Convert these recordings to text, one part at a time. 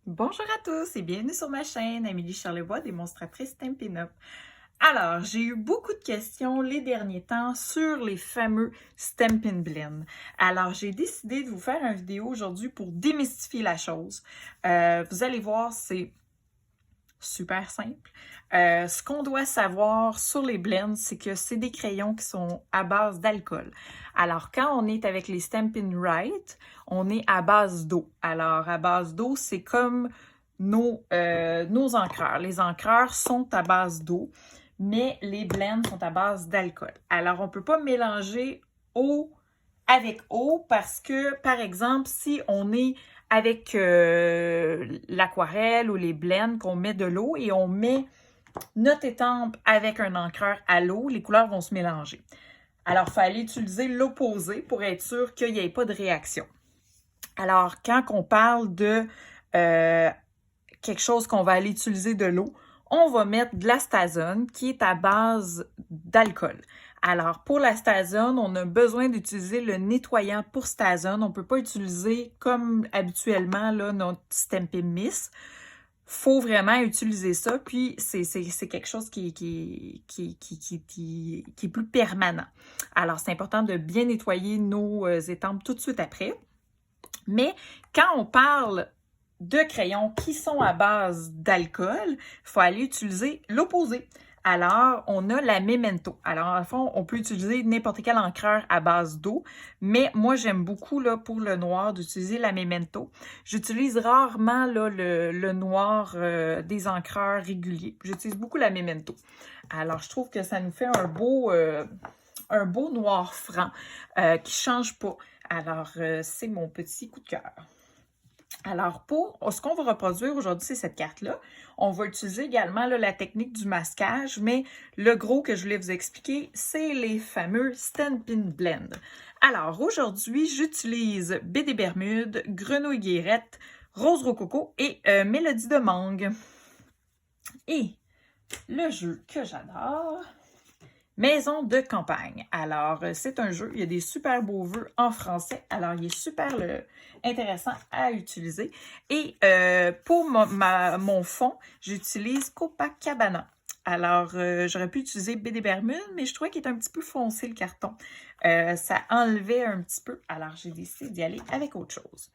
Bonjour à tous et bienvenue sur ma chaîne Amélie Charlebois, démonstratrice Stampin' Up. Alors, j'ai eu beaucoup de questions les derniers temps sur les fameux Stampin' Blend. Alors, j'ai décidé de vous faire une vidéo aujourd'hui pour démystifier la chose. Vous allez voir, c'est super simple. Ce qu'on doit savoir sur les blends, c'est que c'est des crayons qui sont à base d'alcool. Alors, quand on est avec les Stampin' Write, on est à base d'eau. Alors, à base d'eau, c'est comme nos encreurs. Les encreurs sont à base d'eau, mais les blends sont à base d'alcool. Alors, on ne peut pas mélanger eau avec eau parce que, par exemple, si on est avec l'aquarelle ou les blends, qu'on met de l'eau et on met notre étampe avec un encreur à l'eau, les couleurs vont se mélanger. Alors, il fallait utiliser l'opposé pour être sûr qu'il n'y ait pas de réaction. Alors, quand on parle de quelque chose qu'on va aller utiliser de l'eau, on va mettre de la stazone qui est à base d'alcool. Alors, pour la stazone, on a besoin d'utiliser le nettoyant pour stazone. On ne peut pas utiliser comme habituellement là, notre Stampin' Mist. Faut vraiment utiliser ça, puis c'est quelque chose qui est plus permanent. Alors, c'est important de bien nettoyer nos étampes tout de suite après. Mais quand on parle de crayons qui sont à base d'alcool, il faut aller utiliser l'opposé. Alors, on a la Memento. Alors, en fond, on peut utiliser n'importe quel encreur à base d'eau, mais moi, j'aime beaucoup, là, pour le noir, d'utiliser la Memento. J'utilise rarement, là, le noir des encreurs réguliers. J'utilise beaucoup la Memento. Alors, je trouve que ça nous fait un beau noir franc qui ne change pas. Alors, c'est mon petit coup de cœur. Alors, pour ce qu'on va reproduire aujourd'hui, c'est cette carte-là. On va utiliser également là, la technique du masquage, mais le gros que je voulais vous expliquer, c'est les fameux Stampin' Blend. Alors, aujourd'hui, j'utilise Baie des Bermudes, Grenouille Guérette, Rose Rococo et Mélodie de Mangue. Et le jeu que j'adore, Maison de campagne. Alors, c'est un jeu, il y a des super beaux vœux en français. Alors, il est super intéressant à utiliser. Et pour mon fond, j'utilise Copacabana. Alors, j'aurais pu utiliser Baie des Bermudes, mais je trouvais qu'il est un petit peu foncé le carton. Ça enlevait un petit peu. Alors, j'ai décidé d'y aller avec autre chose.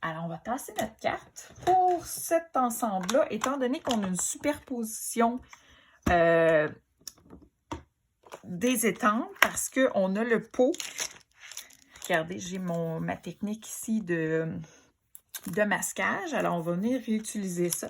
Alors, on va tasser notre carte. Pour cet ensemble-là, étant donné qu'on a une superposition des étampes parce qu'on a le pot. Regardez, j'ai ma technique ici de masquage. Alors, on va venir réutiliser ça.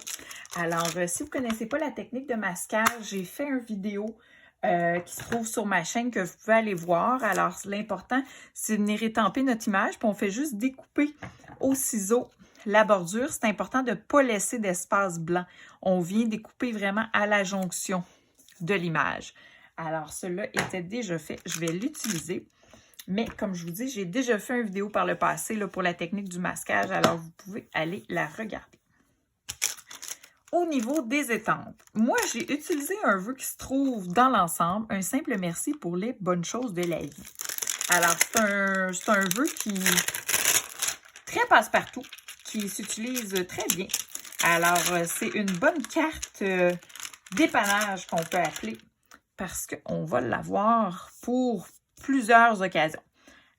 Alors, si vous ne connaissez pas la technique de masquage, j'ai fait une vidéo qui se trouve sur ma chaîne que vous pouvez aller voir. Alors, l'important, c'est de venir étamper notre image, puis on fait juste découper au ciseau la bordure. C'est important de ne pas laisser d'espace blanc. On vient découper vraiment à la jonction de l'image. Alors, cela était déjà fait. Je vais l'utiliser. Mais comme je vous dis, j'ai déjà fait une vidéo par le passé là, pour la technique du masquage. Alors, vous pouvez aller la regarder. Au niveau des étampes, moi, j'ai utilisé un vœu qui se trouve dans l'ensemble. Un simple merci pour les bonnes choses de la vie. Alors, c'est un vœu qui est très passe-partout, qui s'utilise très bien. Alors, c'est une bonne carte dépannage qu'on peut appeler, parce qu'on va l'avoir pour plusieurs occasions.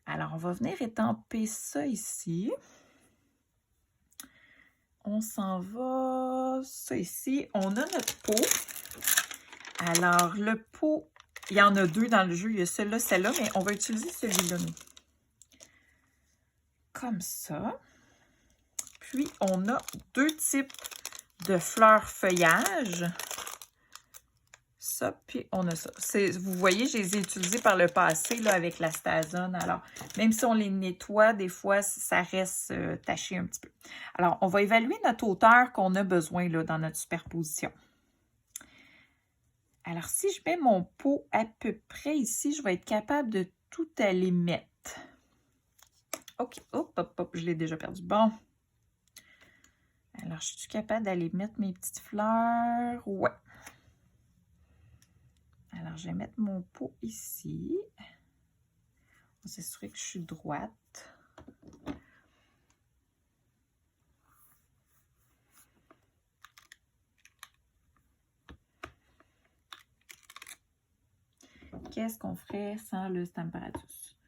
Alors, on va venir étamper ça ici. On s'en va, ça ici. On a notre pot. Alors, le pot, il y en a deux dans le jeu. Il y a celui-là, celle-là, mais on va utiliser celui-là, nous. Comme ça. Puis, on a deux types de fleurs feuillage. Ça, puis on a ça. Vous voyez, je les ai utilisés par le passé là, avec la stazone. Alors, même si on les nettoie, des fois, ça reste taché un petit peu. Alors, on va évaluer notre hauteur qu'on a besoin là, dans notre superposition. Alors, si je mets mon pot à peu près ici, je vais être capable de tout aller mettre. OK, hop, hop, hop, je l'ai déjà perdu. Bon. Alors, je suis capable d'aller mettre mes petites fleurs? Ouais. Alors, je vais mettre mon pot ici. On va s'assurer que je suis droite. qu'est-ce qu'on ferait sans le Stamparatus?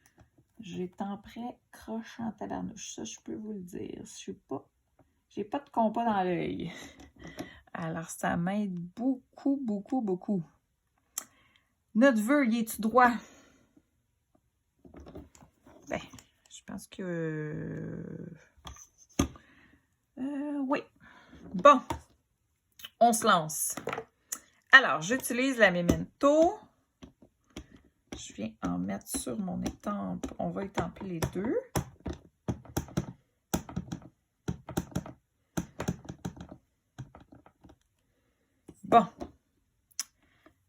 J'ai tant prêt croche en tabarnouche. Ça, je peux vous le dire. J'ai pas de compas dans l'œil. Alors, ça m'aide beaucoup, beaucoup, beaucoup. Notre vœu, y est-tu droit? Ben, je pense que... oui. Bon. On se lance. Alors, j'utilise la Memento. Je viens en mettre sur mon étampe. On va étamper les deux. Bon.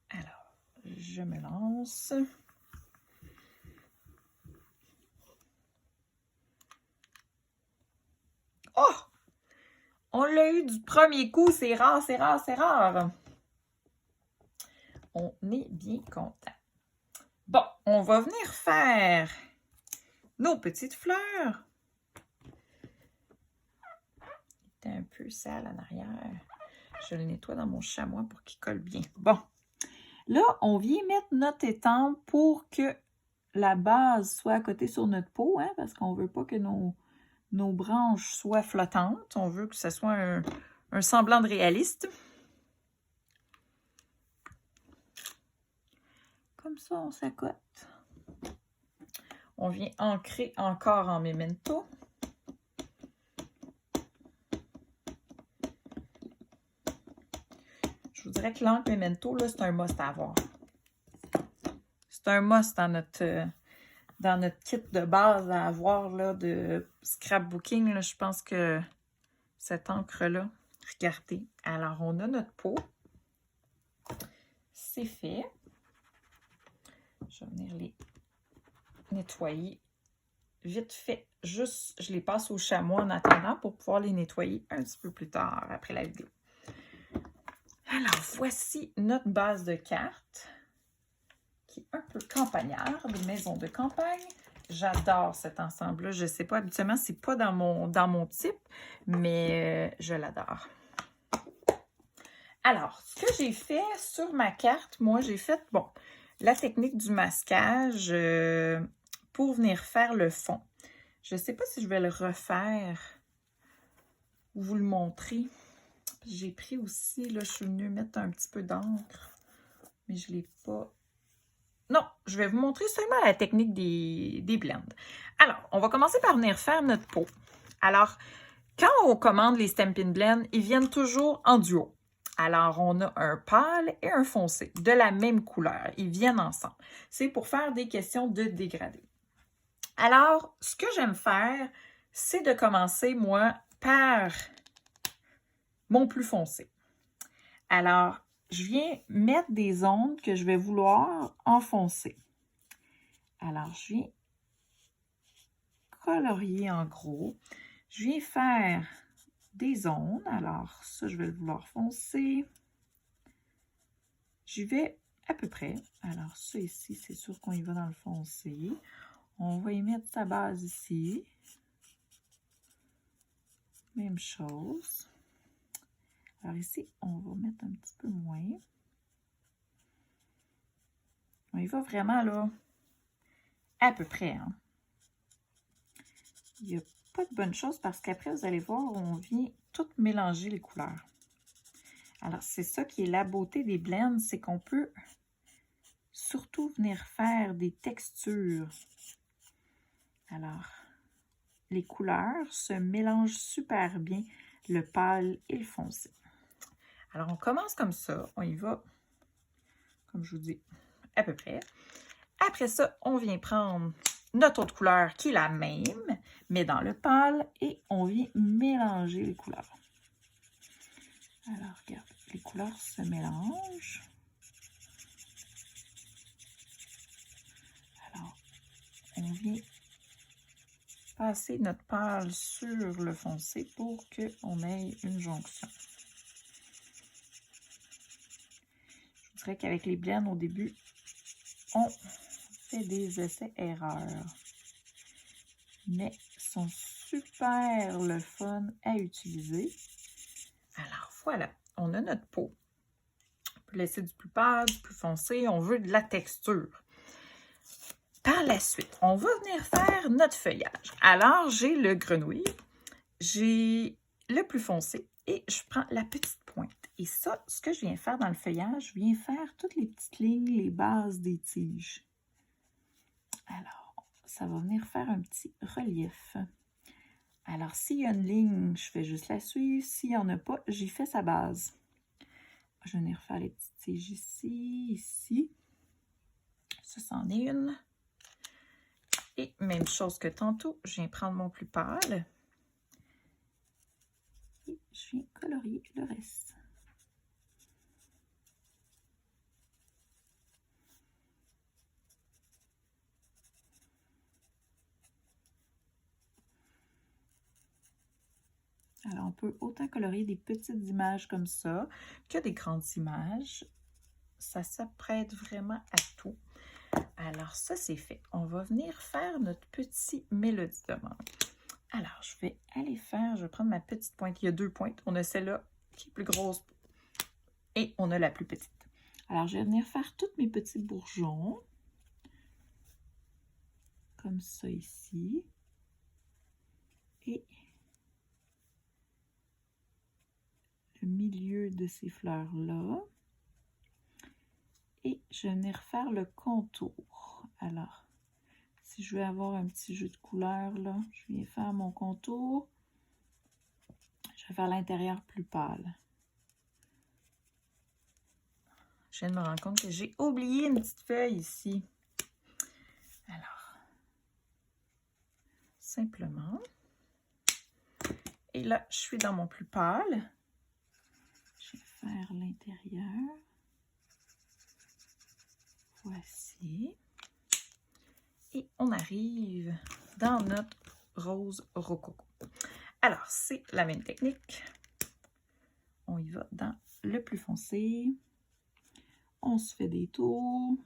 Alors, je me lance. Oh! On l'a eu du premier coup. C'est rare, c'est rare, c'est rare. On est bien content. Bon, on va venir faire nos petites fleurs. C'est un peu sale en arrière. Je le nettoie dans mon chamois pour qu'il colle bien. Bon, là, on vient mettre notre étampe pour que la base soit à côté sur notre peau, hein, parce qu'on ne veut pas que nos branches soient flottantes. On veut que ce soit un semblant de réaliste. Comme ça, on s'accote. On vient ancrer encore en Memento. Je vous dirais que l'encre Memento, là, c'est un must à avoir. C'est un must dans notre kit de base à avoir là, de scrapbooking. Là, je pense que cette encre-là, regardez. Alors, on a notre pot. C'est fait. Je vais venir les nettoyer vite fait. Juste, je les passe au chamois en attendant pour pouvoir les nettoyer un petit peu plus tard après la vidéo. Alors, voici notre base de cartes qui est un peu campagnarde, maison de campagne. J'adore cet ensemble-là. Je ne sais pas, habituellement, c'est pas dans mon type, mais je l'adore. Alors, ce que j'ai fait sur ma carte, moi, j'ai fait, bon, la technique du masquage pour venir faire le fond. Je ne sais pas si je vais le refaire ou vous le montrer. J'ai pris aussi, là, je suis venue mettre un petit peu d'encre, mais je ne l'ai pas. Non, je vais vous montrer seulement la technique des blends. Alors, on va commencer par venir faire notre pot. Alors, quand on commande les Stampin' Blend, ils viennent toujours en duo. Alors, on a un pâle et un foncé de la même couleur. Ils viennent ensemble. C'est pour faire des questions de dégradé. Alors, ce que j'aime faire, c'est de commencer, moi, par mon plus foncé. Alors, je viens mettre des ondes que je vais vouloir enfoncer. Alors, je viens colorier en gros. Je viens faire des ondes. Alors, ça, je vais le vouloir foncer. J'y vais à peu près. Alors, ça ici, c'est sûr qu'on y va dans le foncé. On va y mettre sa base ici. Même chose. Alors ici, on va mettre un petit peu moins. On y va vraiment là, à peu près. Hein. Il n'y a pas de bonne chose parce qu'après, vous allez voir, on vient tout mélanger les couleurs. Alors, c'est ça qui est la beauté des blends, c'est qu'on peut surtout venir faire des textures. Alors, les couleurs se mélangent super bien, le pâle et le foncé. Alors, on commence comme ça. On y va, comme je vous dis, à peu près. Après ça, on vient prendre notre autre couleur qui est la même, mais dans le pâle, et on vient mélanger les couleurs. Alors, regarde, les couleurs se mélangent. Alors, on vient passer notre pâle sur le foncé pour qu'on ait une jonction. Je dirais qu'avec les blends, au début, on fait des essais-erreurs. Mais sont super le fun à utiliser. Alors, voilà, on a notre pot. On peut laisser du plus pâle, du plus foncé. On veut de la texture. Par la suite, on va venir faire notre feuillage. Alors, j'ai le grenouille, j'ai le plus foncé et je prends la petite pointe. Et ça, ce que je viens faire dans le feuillage, je viens faire toutes les petites lignes, les bases des tiges. Alors, ça va venir faire un petit relief. Alors, s'il y a une ligne, je fais juste la suivre. S'il n'y en a pas, j'y fais sa base. Je vais venir faire les petites tiges ici, ici. Ça, c'en est une. Et même chose que tantôt, je viens prendre mon plus pâle. Et je viens colorier le reste. Alors, on peut autant colorier des petites images comme ça que des grandes images. Ça s'apprête vraiment à tout. Alors, ça, c'est fait. On va venir faire notre petit mélodie de mangue. Alors, je vais je vais prendre ma petite pointe. Il y a 2 pointes. On a celle-là qui est plus grosse et on a la plus petite. Alors, je vais venir faire tous mes petits bourgeons. Comme ça ici. Et le milieu de ces fleurs-là. Et je vais venir faire le contour. Alors, si je veux avoir un petit jeu de couleurs, là, je viens faire mon contour. Je vais faire l'intérieur plus pâle. Je viens de me rendre compte que j'ai oublié une petite feuille ici. Alors, simplement. Et là, je suis dans mon plus pâle. Je vais faire l'intérieur. Voici. Et on arrive dans notre rose rococo. Alors, c'est la même technique. On y va dans le plus foncé. On se fait des tours.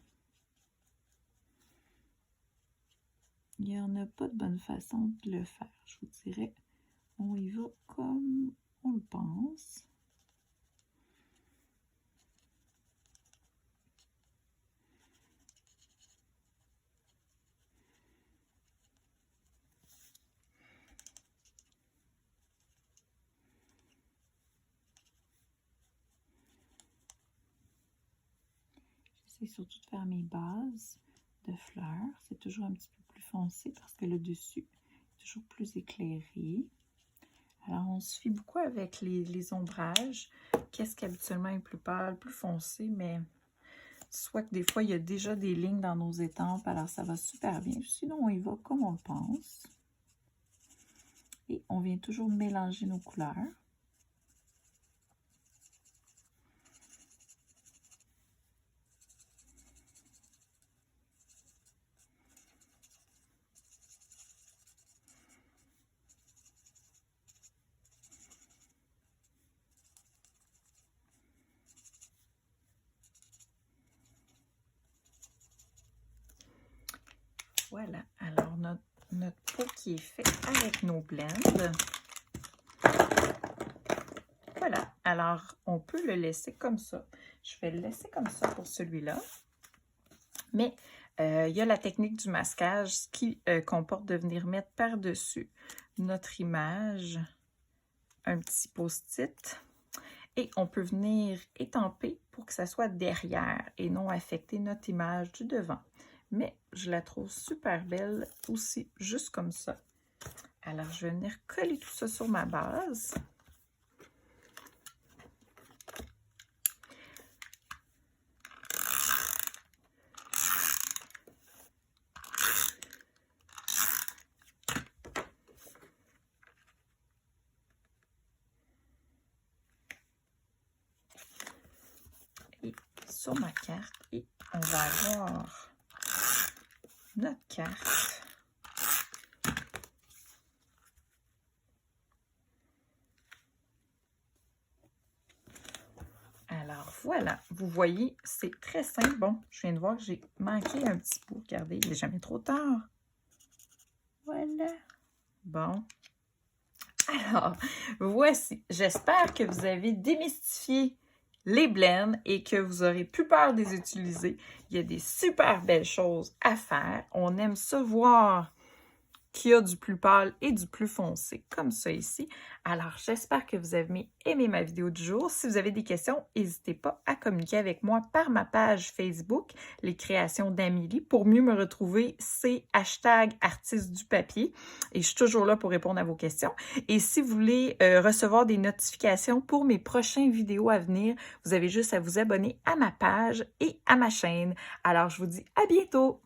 Il n'y en a pas de bonne façon de le faire, je vous dirais. On y va comme on le pense. J'essaie surtout de faire mes bases de fleurs. C'est toujours un petit peu plus foncé parce que le dessus est toujours plus éclairé. Alors, on se fie beaucoup avec les ombrages. Qu'est-ce qu'habituellement est plus pâle, plus foncé, mais soit que des fois, il y a déjà des lignes dans nos étampes, alors ça va super bien. Sinon, on y va comme on le pense. Et on vient toujours mélanger nos couleurs. Voilà, alors notre pot qui est fait avec nos blends. Voilà, alors on peut le laisser comme ça. Je vais le laisser comme ça pour celui-là. Mais il y a la technique du masquage qui comporte de venir mettre par-dessus notre image un petit post-it. Et on peut venir étamper pour que ça soit derrière et non affecter notre image du devant. Mais je la trouve super belle aussi, juste comme ça. Alors, je vais venir coller tout ça sur ma base. Et sur ma carte, et on va avoir notre carte. Alors voilà, vous voyez, c'est très simple. Bon, je viens de voir que j'ai manqué un petit bout. Regardez, il n'est jamais trop tard. Voilà. Bon. Alors, voici. J'espère que vous avez démystifié les blends et que vous aurez plus peur de les utiliser. Il y a des super belles choses à faire. On aime ça voir qu'il y a du plus pâle et du plus foncé, comme ça ici. Alors, j'espère que vous avez aimé ma vidéo du jour. Si vous avez des questions, n'hésitez pas à communiquer avec moi par ma page Facebook, Les Créations d'Amélie. Pour mieux me retrouver, c'est #artiste du papier. Et je suis toujours là pour répondre à vos questions. Et si vous voulez recevoir des notifications pour mes prochaines vidéos à venir, vous avez juste à vous abonner à ma page et à ma chaîne. Alors, je vous dis à bientôt!